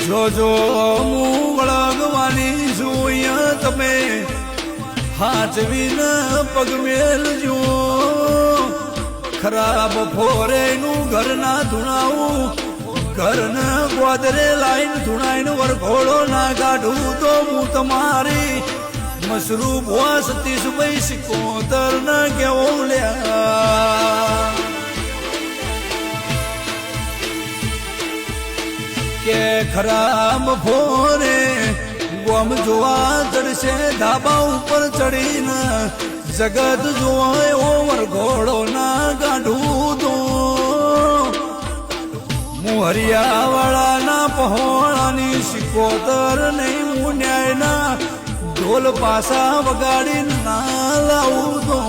જોજો હું વળગવાની છું તમે હાચવીને પગ મેલજો ખરાબ ફોરેનું ઘર ના ધૂણાવું ઘરને ગોદરે લાઈન ધૂણાઈને વરઘોડો ના કાઢું તો હું તમારી મશરૂફ હોવા 27 ને કેવો લ્યા કે ખરાબ ફોરે ગોમ જોવા ચડશે ધાબા ઉપર ચડીને જગત જોવા એવો વરઘોડો ના કાઢું તો હું હરિયાવાળાના પહોળાની 77 નહીં હું ન્યાયના ઢોલ પાસા વગાડી ના લાવું તો